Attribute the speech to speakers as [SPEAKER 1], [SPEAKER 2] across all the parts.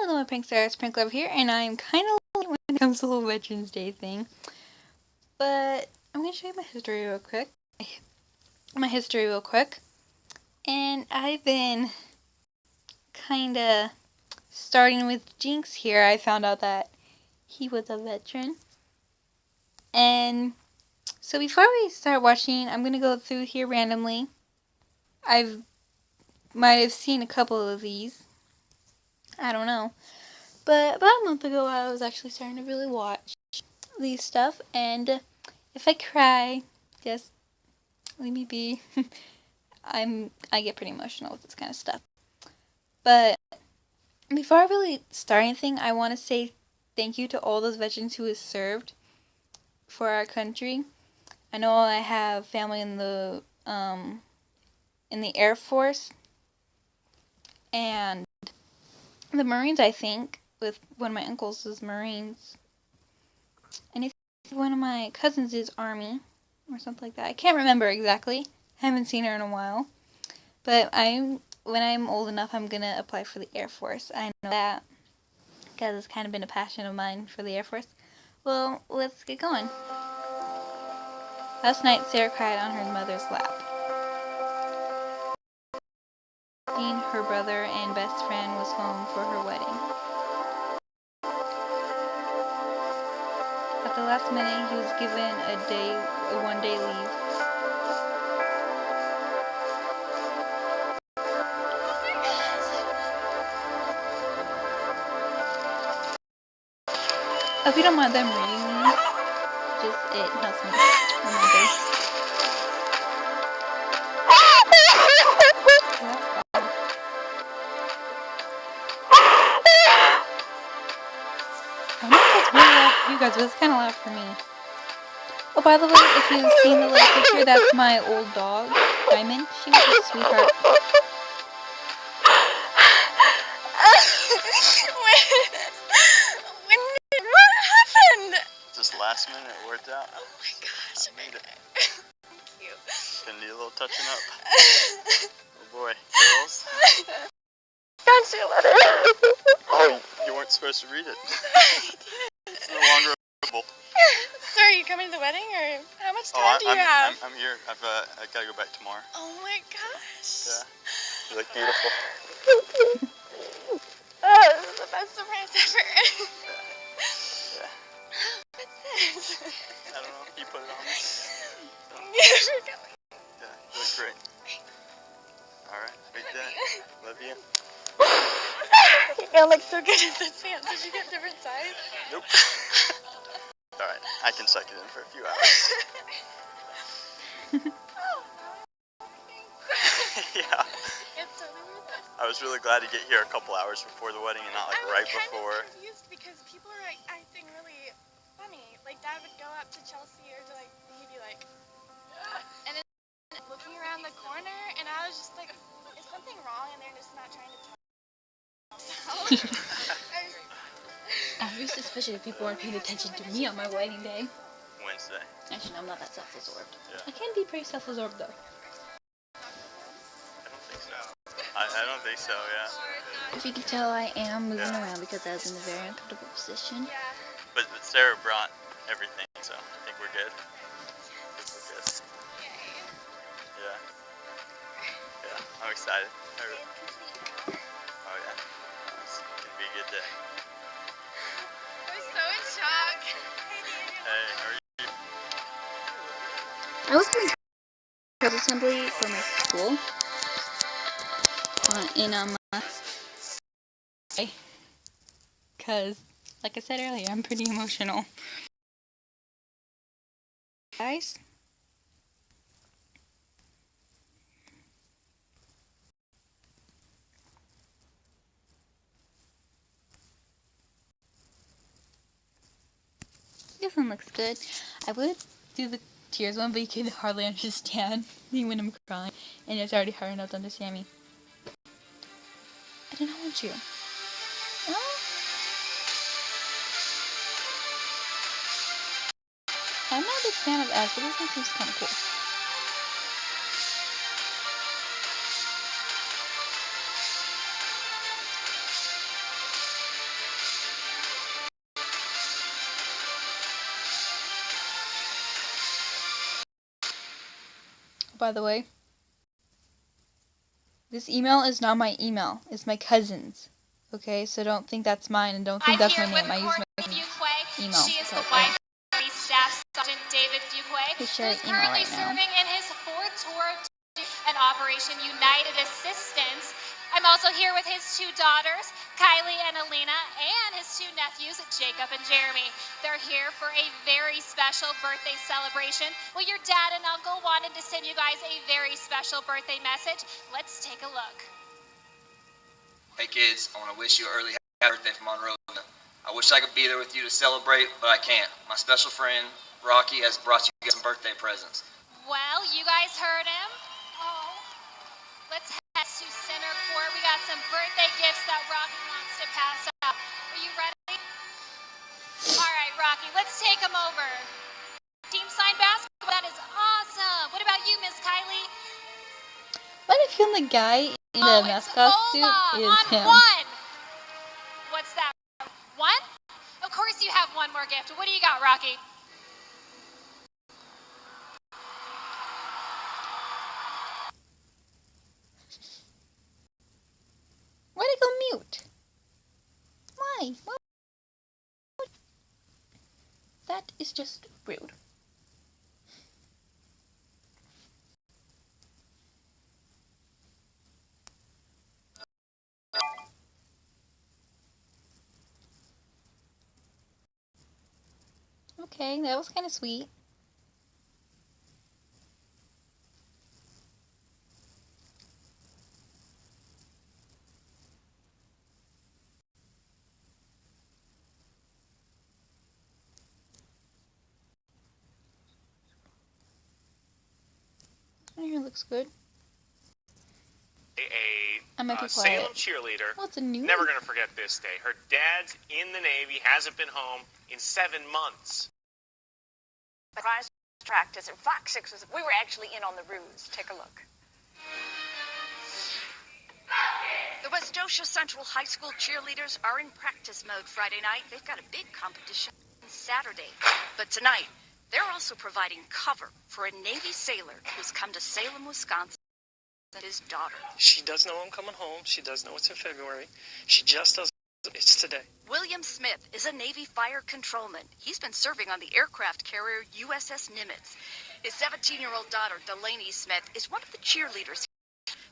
[SPEAKER 1] with my Prank Star, Prank Love here, and I'm kind of late when it comes to the whole Veterans Day thing. But I'm going to show you my history real quick. And I've been kind of starting with Jinx here. I found out that he was a veteran. And so before we start watching, I'm going to go through here randomly. Might have seen a couple of these. I don't know. But about a month ago, I was actually starting to really watch these stuff. And if I cry, just leave me be. I get pretty emotional with this kind of stuff. But before I really start anything, I want to say thank you to all those veterans who have served for our country. I know I have family in the Air Force and the Marines, I think, with one of my uncles is Marines. And I think one of my cousins is Army or something like that. I can't remember exactly. I haven't seen her in a while. But when I'm old enough, I'm going to apply for the Air Force. I know that because it's kind of been a passion of mine for the Air Force. Well, let's get going. Last night, Sarah cried on her mother's lap. Her brother and best friend was home for her wedding. At the last minute, he was given a one-day leave. If you don't mind them reading these, it helps me remember. I know that's really loud for you guys, but it's kind of loud for me. Oh, by the way, if you've seen the little picture, that's my old dog, Diamond. She was a sweetheart.
[SPEAKER 2] What happened?
[SPEAKER 3] Just last minute, it worked out.
[SPEAKER 2] Oh my gosh.
[SPEAKER 3] I made it.
[SPEAKER 2] Thank you.
[SPEAKER 3] Gonna need a little touching up. Oh boy. Girls?
[SPEAKER 2] Got your letter.
[SPEAKER 3] Oh, you weren't supposed to read it. It's no longer available.
[SPEAKER 2] So are you coming to the wedding, or how much time do you have?
[SPEAKER 3] I'm here. I gotta go back tomorrow.
[SPEAKER 2] Oh my gosh.
[SPEAKER 3] Yeah. You look beautiful.
[SPEAKER 2] Oh, this is the best surprise ever.
[SPEAKER 3] Yeah.
[SPEAKER 2] What's this?
[SPEAKER 3] I don't know. You put it on me. So.
[SPEAKER 2] You're coming.
[SPEAKER 3] Yeah, you look great. Alright, big day. Love you.
[SPEAKER 2] You're gonna look so good in this pants. Did you get different size?
[SPEAKER 3] Nope. Alright, I can suck it in for a few hours. Yeah.
[SPEAKER 2] It's totally worth it.
[SPEAKER 3] I was really glad to get here a couple hours before the wedding and not like right before.
[SPEAKER 2] I was kind of confused because people are like acting really funny. Like Dad would go up to Chelsea or to like, he'd be like, and then looking around the corner, and I was just like, is something wrong? And they're just not trying to tell.
[SPEAKER 1] I was suspicious if people weren't paying attention to me on my wedding day.
[SPEAKER 3] Wednesday.
[SPEAKER 1] Actually, no, I'm not that self-absorbed.
[SPEAKER 3] Yeah.
[SPEAKER 1] I can be pretty self-absorbed though.
[SPEAKER 3] I don't think so. I don't think so, yeah.
[SPEAKER 1] If you can tell, I am moving around because I was in a very uncomfortable position.
[SPEAKER 2] Yeah.
[SPEAKER 3] But Sarah brought everything, so I think we're good. Yeah. Yeah, I'm excited. Oh yeah. It's gonna be a good day.
[SPEAKER 2] I'm so in shock.
[SPEAKER 3] Hey, how are you?
[SPEAKER 1] I was doing assembly for my school. Because, like I said earlier, I'm pretty emotional. Guys? This one looks good. I would do the tears one, but you can hardly understand me when I'm crying, and it's already hard enough to understand me. I do not want you. Oh. I'm not a big fan of ads, but this one seems kind of cool. by the way. This email is not my email. It's my cousin's. Okay, so don't think that's mine and don't think that's my name. I use my cousin's email.
[SPEAKER 4] She is the wife of Staff Sergeant David Fuquay,
[SPEAKER 1] Who's sharing
[SPEAKER 4] who's
[SPEAKER 1] email
[SPEAKER 4] currently
[SPEAKER 1] right now.
[SPEAKER 4] serving in his fourth tour and Operation United Assistance. I'm also here with his two daughters, Kylie and Alina, and his two nephews, Jacob and Jeremy. They're here for a very special birthday celebration. Well, your dad and uncle wanted to send you guys a very special birthday message. Let's take a look.
[SPEAKER 5] Hey kids, I want to wish you an early happy birthday from Monroe. I wish I could be there with you to celebrate, but I can't. My special friend, Rocky, has brought you guys some birthday presents.
[SPEAKER 4] Well, you guys heard him. Oh, let's head to center court. We got some birthday gifts that Rocky wants to pass out. Are you ready? All right, Rocky, let's take them over. Team sign basketball, that is awesome. What about you, Miss Kylie?
[SPEAKER 1] What if you're the guy in the mascot suit is
[SPEAKER 4] on
[SPEAKER 1] him?
[SPEAKER 4] One. What's that? One? Of course you have one more gift. What do you got, Rocky?
[SPEAKER 1] Why'd it go mute? Why? What? That is just rude. Okay, that was kind of sweet. This one here looks good. I might be quiet.
[SPEAKER 6] Salem cheerleader.
[SPEAKER 1] What's a new
[SPEAKER 6] Never going to forget this day. Her dad's in the Navy, hasn't been home in 7 months.
[SPEAKER 7] Surprise practice, and Fox 6 was, we were actually in on the ruse. Take a look. The Westosha Central High School cheerleaders are in practice mode Friday night. They've got a big competition Saturday. But tonight, they're also providing cover for a Navy sailor who's come to Salem, Wisconsin with his daughter.
[SPEAKER 8] She does know I'm coming home. She does know it's in February. She just doesn't know it's today.
[SPEAKER 7] William Smith is a Navy fire controlman. He's been serving on the aircraft carrier USS Nimitz. His 17-year-old daughter, Delaney Smith, is one of the cheerleaders.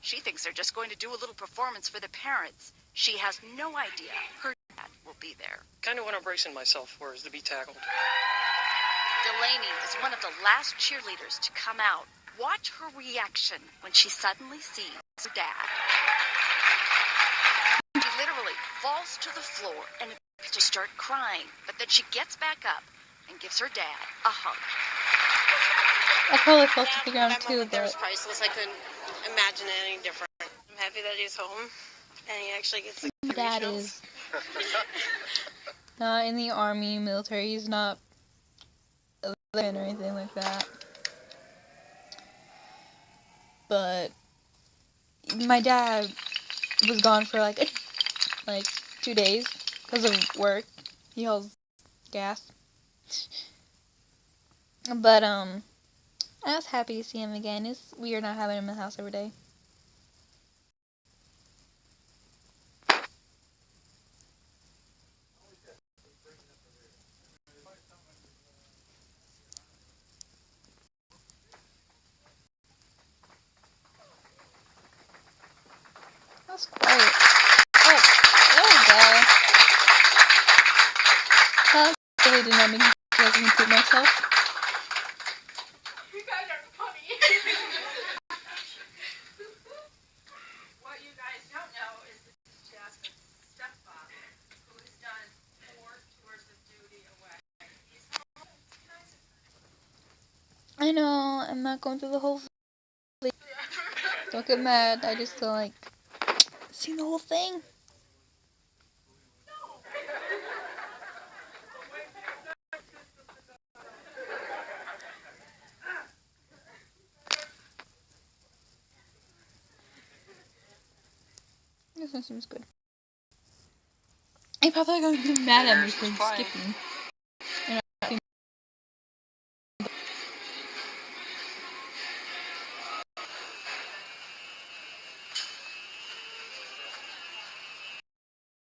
[SPEAKER 7] She thinks they're just going to do a little performance for the parents. She has no idea her dad will be there.
[SPEAKER 8] Kind of what I'm bracing myself for is to be tackled.
[SPEAKER 7] Delaney is one of the last cheerleaders to come out. Watch her reaction when she suddenly sees her dad. She literally falls to the floor and appears to start crying, but then she gets back up and gives her dad a hug.
[SPEAKER 1] I probably fell to the ground
[SPEAKER 9] That
[SPEAKER 1] too,
[SPEAKER 9] moment there was
[SPEAKER 1] but
[SPEAKER 9] priceless. I couldn't imagine it any different. I'm happy that he's home and he actually gets the
[SPEAKER 1] Dad is not in the army, military. He's not a lieutenant or anything like that. But my dad was gone for like 2 days because of work. He hauls gas. But I was happy to see him again. It's weird not having him in the house every day. That's quiet. Oh, there we go. That really did not make me feel like I can poop myself.
[SPEAKER 2] You guys are funny. What you guys don't know is this is Jasmine's stepfather, who has done 4 tours of duty away. He's
[SPEAKER 1] I know, I'm not going through the whole thing. Don't get mad, I just don't like seeing the whole thing. This one seems good. I'm probably going to be mad at me for skipping.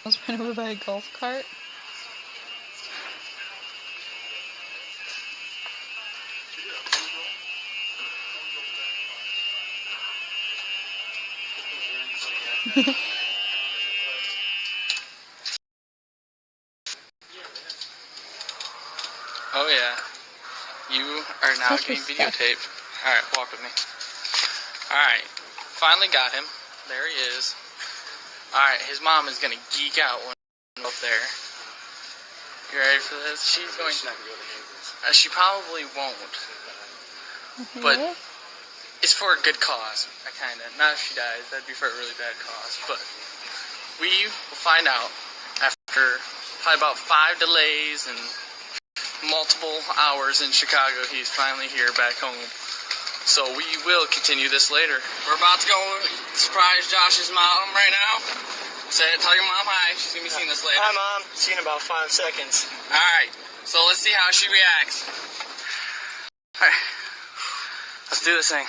[SPEAKER 1] was run over by a golf cart.
[SPEAKER 10] Oh yeah, you are now
[SPEAKER 1] Such
[SPEAKER 10] getting
[SPEAKER 1] respect.
[SPEAKER 10] videotaped. Alright, walk with me. Alright, finally got him. There he is. Alright, his mom is gonna geek out when I'm up there. You ready for this? She's going to... she probably won't. But
[SPEAKER 1] What?
[SPEAKER 10] it's for a good cause. Not if she dies, that'd be for a really bad cause. But we will find out after probably about 5 delays and multiple hours in Chicago. He's finally here back home. So we will continue this later. We're about to go surprise Josh's mom right now. Tell your mom hi. She's gonna be seeing this later.
[SPEAKER 8] Hi, Mom. See you in about 5 seconds.
[SPEAKER 10] Alright, so let's see how she reacts. Alright, let's do this thing.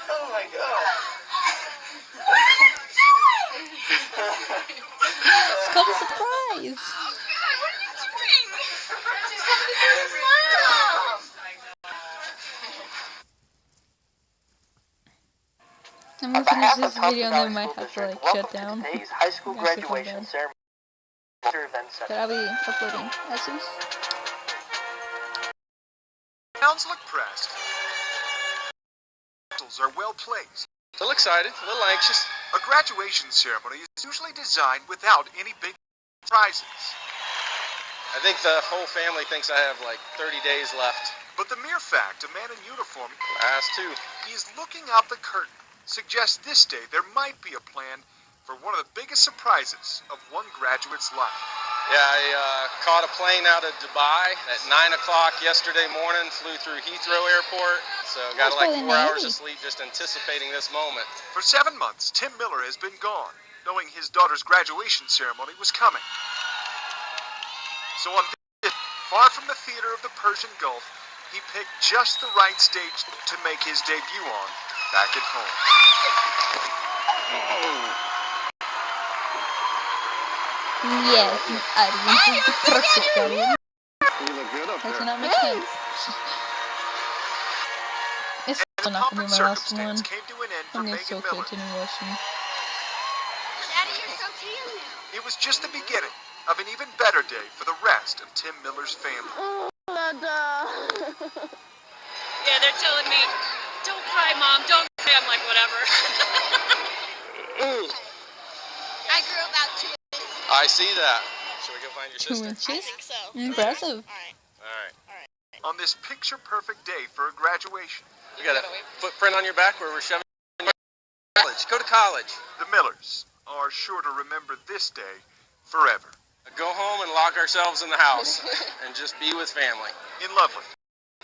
[SPEAKER 8] Oh my God.
[SPEAKER 1] It's called a surprise. I'm gonna finish this video and then I might have to like shut down.
[SPEAKER 11] Today's high school
[SPEAKER 1] Actually,
[SPEAKER 11] graduation
[SPEAKER 1] hold on.
[SPEAKER 11] ceremony.
[SPEAKER 1] But I'll be uploading as soon as.
[SPEAKER 12] Sounds look pressed. Are well placed.
[SPEAKER 10] A little excited, a little anxious.
[SPEAKER 12] A graduation ceremony is usually designed without any big prizes.
[SPEAKER 10] I think the whole family thinks I have like 30 days left.
[SPEAKER 12] But the mere fact a man in uniform
[SPEAKER 10] Last 2.
[SPEAKER 12] is looking out the curtain suggests this day there might be a plan for one of the biggest surprises of one graduate's life.
[SPEAKER 10] Yeah, I caught a plane out of Dubai at 9 o'clock yesterday morning, flew through Heathrow Airport, so got
[SPEAKER 1] That's
[SPEAKER 10] like
[SPEAKER 1] probably
[SPEAKER 10] 4 hours
[SPEAKER 1] Miami.
[SPEAKER 10] of sleep just anticipating this moment.
[SPEAKER 12] For 7 months, Tim Miller has been gone, knowing his daughter's graduation ceremony was coming. So on this, far from the theater of the Persian Gulf, he picked just the right stage to make his debut on back at home.
[SPEAKER 1] Yes, audience is the perfect audience. That cannot make sense. It's still not gonna be my last one.
[SPEAKER 12] Came to an end for
[SPEAKER 1] I'm gonna
[SPEAKER 12] Megan
[SPEAKER 1] still
[SPEAKER 12] Miller.
[SPEAKER 1] continue watching.
[SPEAKER 2] Daddy, you're so tan now.
[SPEAKER 12] It was just the beginning of an even better day for the rest of Tim Miller's family.
[SPEAKER 7] Yeah, they're telling me, don't cry, Mom, don't cry. I'm like, whatever.
[SPEAKER 2] I grew about 2 inches.
[SPEAKER 10] I see that. Should we go find your
[SPEAKER 1] 2
[SPEAKER 10] sister?
[SPEAKER 1] inches?
[SPEAKER 2] think so.
[SPEAKER 1] Impressive.
[SPEAKER 10] Alright.
[SPEAKER 12] On this picture-perfect day for a graduation,
[SPEAKER 10] You got a footprint on your back where we're shoving college. Go to college.
[SPEAKER 12] the Millers are sure to remember this day forever.
[SPEAKER 10] Go home and lock ourselves in the house and just be with family.
[SPEAKER 12] In Loveland,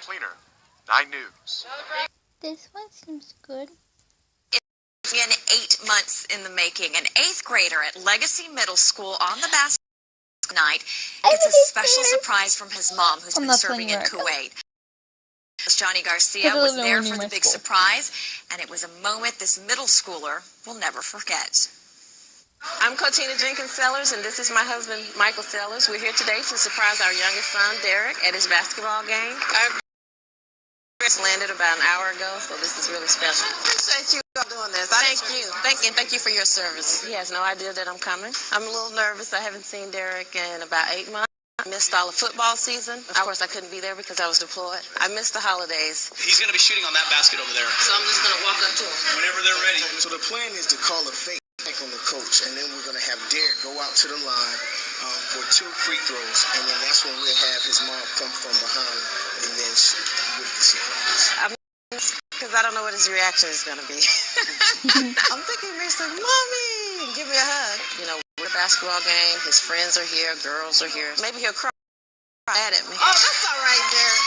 [SPEAKER 12] Cleaner, 9 News.
[SPEAKER 1] This one seems good.
[SPEAKER 13] It's been 8 months in the making. An 8th grader at Legacy Middle School on the basketball night gets a special surprise from his mom, who's been serving in Kuwait. Johnny Garcia was there for the big surprise, and it was a moment this middle schooler will never forget.
[SPEAKER 9] I'm Coachina Jenkins Sellers, and this is my husband, Michael Sellers. We're here today to surprise our youngest son, Derek, at his basketball game. Our just landed about an hour ago, so this is really special. I appreciate you all doing this. Thank you. Thank you for your service. He has no idea that I'm coming. I'm a little nervous. I haven't seen Derek in about 8 months. I missed all the football season. Of course, I couldn't be there because I was deployed. I missed the holidays.
[SPEAKER 5] He's going to be shooting on that basket over there.
[SPEAKER 9] So I'm just going to walk up to him.
[SPEAKER 5] Whenever they're ready.
[SPEAKER 11] So the plan is to call a fake on the coach, and then we're going to have Derek go out to the line for 2 free throws, and then that's when we'll have his mom come from behind, and then with the surprise.
[SPEAKER 9] Because I don't know what his reaction is going to be. I'm thinking he may say, Mommy, and give me a hug. You know, we're at a basketball game. His friends are here. Girls are here. Maybe he'll cry at me. Oh, that's all right, Derek.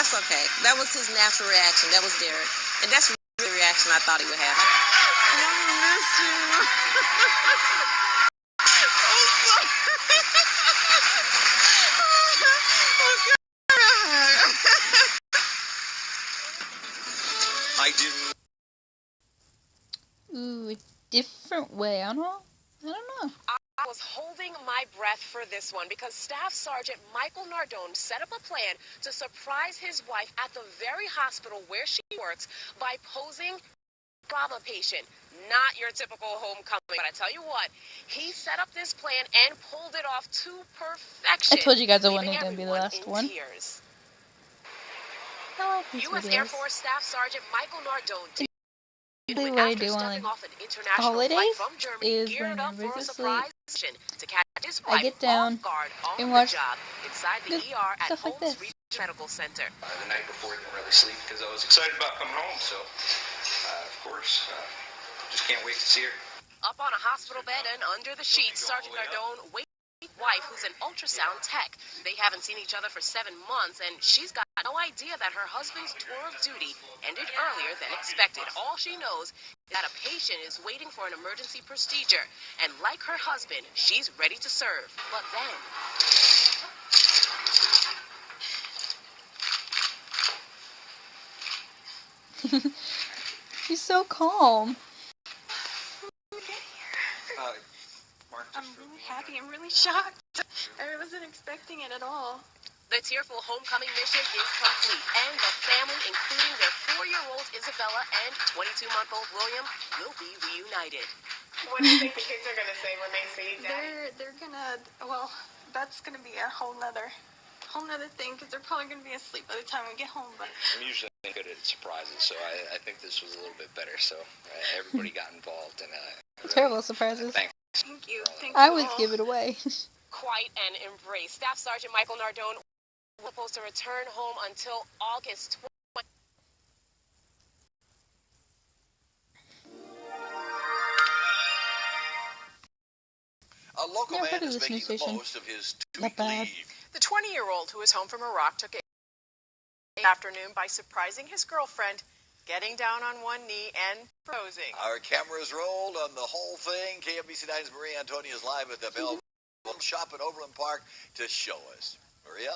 [SPEAKER 9] that's okay. That was his natural reaction. That was Derek. And that's the reaction I thought he would have. I miss you.
[SPEAKER 12] I didn't.
[SPEAKER 1] Ooh, a different way. I don't know.
[SPEAKER 14] I was holding my breath for this one because Staff Sergeant Michael Nardone set up a plan to surprise his wife at the very hospital where she works by posing trauma patient. Not your typical homecoming, but I tell you what, he set up this plan and pulled it off to perfection.
[SPEAKER 1] I told you guys I wasn't
[SPEAKER 14] leaving
[SPEAKER 1] gonna be the
[SPEAKER 14] everyone
[SPEAKER 1] last
[SPEAKER 14] in
[SPEAKER 1] one.
[SPEAKER 14] tears.
[SPEAKER 1] I like these
[SPEAKER 14] U.S. Air
[SPEAKER 1] videos.
[SPEAKER 14] Force Staff Sergeant Michael Nardone.
[SPEAKER 1] Usually what I
[SPEAKER 14] After
[SPEAKER 1] do on
[SPEAKER 14] stepping
[SPEAKER 1] like
[SPEAKER 14] off an international
[SPEAKER 1] holidays
[SPEAKER 14] flight from Germany,
[SPEAKER 1] is
[SPEAKER 14] geared up
[SPEAKER 1] whenever
[SPEAKER 14] for
[SPEAKER 1] I
[SPEAKER 14] a
[SPEAKER 1] go to
[SPEAKER 14] surprise mission to catch his
[SPEAKER 1] I
[SPEAKER 14] wife
[SPEAKER 1] get down
[SPEAKER 14] off guard on
[SPEAKER 1] and
[SPEAKER 14] the
[SPEAKER 1] watch
[SPEAKER 14] job inside the
[SPEAKER 1] good
[SPEAKER 14] ER at
[SPEAKER 1] stuff like
[SPEAKER 14] Holmes
[SPEAKER 1] this.
[SPEAKER 14] Regional Medical Center.
[SPEAKER 15] The night before, I didn't really sleep because I was excited about coming home. So, of course, just can't wait to see her.
[SPEAKER 14] Up on a hospital bed and under the sheets, Sergeant Nardone waits for his wife, who's an ultrasound tech. They haven't seen each other for 7 months, and she's got no idea that her husband's tour of duty ended earlier than expected. All she knows is that a patient is waiting for an emergency procedure, and like her husband, she's ready to serve. But then...
[SPEAKER 1] She's so calm.
[SPEAKER 2] I'm really happy. I'm really shocked. I wasn't expecting it at all.
[SPEAKER 14] The tearful homecoming mission is complete, and the family, including their 4-year-old Isabella and 22-month-old William, will be reunited.
[SPEAKER 9] What do you think the kids are going to say when they see Daddy?
[SPEAKER 2] They're gonna, well, that's gonna be a whole nother thing, because they're probably gonna be asleep by the time we get home, but...
[SPEAKER 15] I'm usually good at surprises, so I think this was a little bit better. So everybody got involved, and
[SPEAKER 1] Terrible surprises.
[SPEAKER 15] thanks.
[SPEAKER 2] Thank you.
[SPEAKER 1] I always give it away.
[SPEAKER 14] Quite an embrace. Staff Sergeant Michael Nardone was supposed to return home until August 20th.
[SPEAKER 16] A local
[SPEAKER 1] Never heard
[SPEAKER 16] man
[SPEAKER 1] of
[SPEAKER 16] is
[SPEAKER 1] this news
[SPEAKER 16] making the
[SPEAKER 1] station.
[SPEAKER 16] most of his
[SPEAKER 1] Not
[SPEAKER 16] 2-week
[SPEAKER 1] bad.
[SPEAKER 16] leave.
[SPEAKER 17] The 20-year-old who was home from Iraq took it afternoon by surprising his girlfriend, getting down on one knee and proposing.
[SPEAKER 16] Our cameras rolled on the whole thing. KMBC 9's Maria Antonia is live at the Bell Shop at Overland Park to show us. Maria?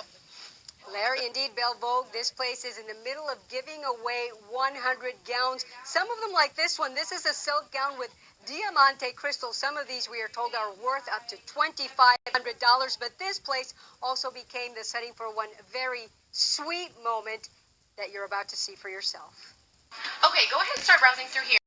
[SPEAKER 18] Larry, indeed, Belle Vogue, this place is in the middle of giving away 100 gowns. Some of them like this one. This is a silk gown with diamante crystal. Some of these, we are told, are worth up to $2,500. But this place also became the setting for one very sweet moment that you're about to see for yourself.
[SPEAKER 19] Okay, go ahead and start browsing through here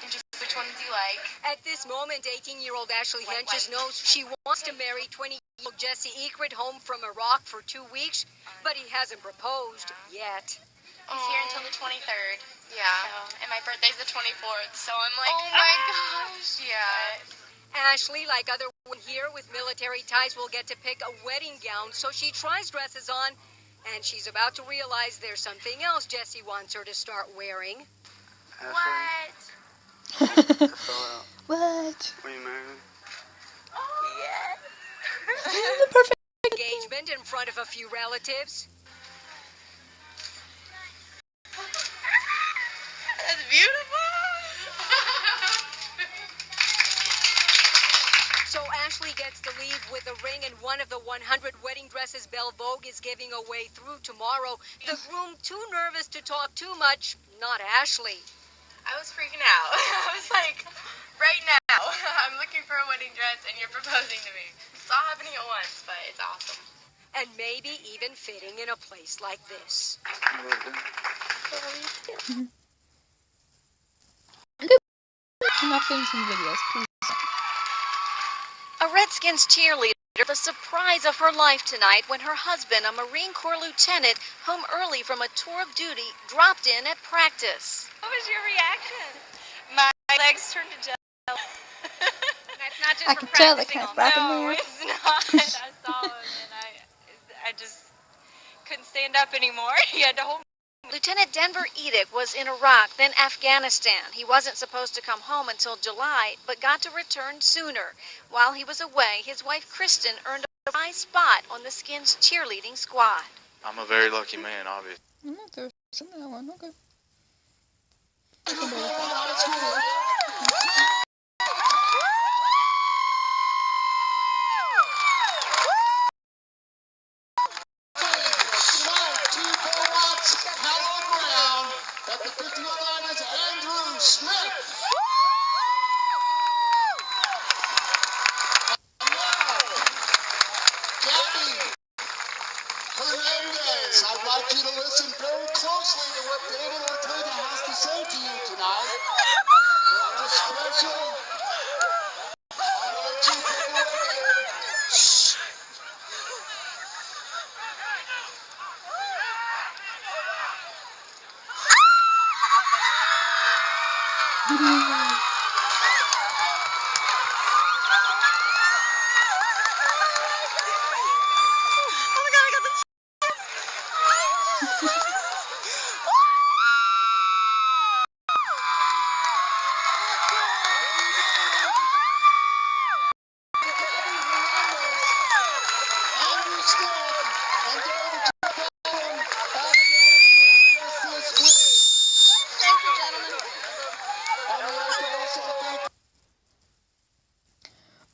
[SPEAKER 19] and just which ones you like.
[SPEAKER 18] At this moment, 18-year-old Ashley Henches knows she wants to marry 20-year-old Jesse Ekrit home from Iraq for 2 weeks, but he hasn't proposed yet.
[SPEAKER 19] He's here until the 23rd. Yeah. So, and my birthday's the 24th, so I'm like,
[SPEAKER 18] Oh my
[SPEAKER 19] gosh. Yeah.
[SPEAKER 18] Ashley, like other women here with military ties, will get to pick a wedding gown, so she tries dresses on, and she's about to realize there's something else Jesse wants her to start wearing.
[SPEAKER 19] What?
[SPEAKER 1] What?
[SPEAKER 15] Will you marry me?
[SPEAKER 18] Yes.
[SPEAKER 1] The perfect
[SPEAKER 18] Engagement in front of a few relatives.
[SPEAKER 19] That's beautiful.
[SPEAKER 18] So Ashley gets to leave with a ring and one of the 100 wedding dresses Belle Vogue is giving away through tomorrow. The groom too nervous to talk too much, not Ashley.
[SPEAKER 19] I was freaking out. I was like, right now, I'm looking for a wedding dress and you're proposing to me. It's all happening at once, but it's awesome.
[SPEAKER 18] And maybe even fitting in a place like this.
[SPEAKER 1] I'm not finishing videos, please.
[SPEAKER 20] A Redskins cheerleader, the surprise of her life tonight when her husband, a Marine Corps lieutenant, home early from a tour of duty, dropped in at practice.
[SPEAKER 19] What was your reaction? My legs turned to jello. That's not just
[SPEAKER 1] I
[SPEAKER 19] for
[SPEAKER 1] can tell the
[SPEAKER 19] practicing
[SPEAKER 1] cat's back in
[SPEAKER 19] on. No,
[SPEAKER 1] there.
[SPEAKER 19] it's not. I saw him and I just couldn't stand up anymore. He had to hold me.
[SPEAKER 20] Lieutenant Denver Edick was in Iraq, then Afghanistan. He wasn't supposed to come home until July, but got to return sooner. While he was away, his wife Kristen earned a high spot on the Skins cheerleading squad.
[SPEAKER 3] I'm a very lucky man, obviously.
[SPEAKER 1] I'm not thirsty that one. Okay.
[SPEAKER 11] At the 50-yard line is Andrew Smith. Gabby Hernandez, I'd like you to listen very closely to what David Ortega has to say to you tonight. That's a special. I'll let you take it away. Shh.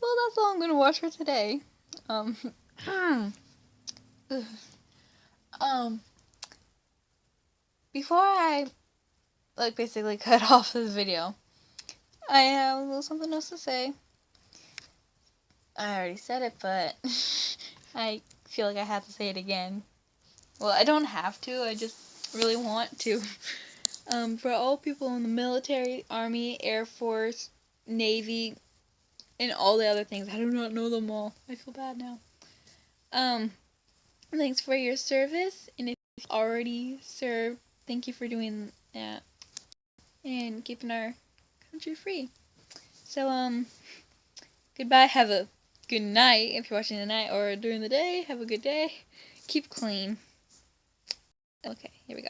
[SPEAKER 1] Well, that's all I'm gonna watch for today. Before I basically cut off this video, I have a little something else to say. I already said it, but I feel like I have to say it again. Well, I don't have to, I just really want to. For all people in the military, Army, Air Force, Navy, and all the other things, I do not know them all. I feel bad now. Thanks for your service, and if you've already served, thank you for doing that and keeping our country free. So, goodbye, have a good night if you're watching tonight, or during the day, have a good day. Keep clean. Okay, here we go.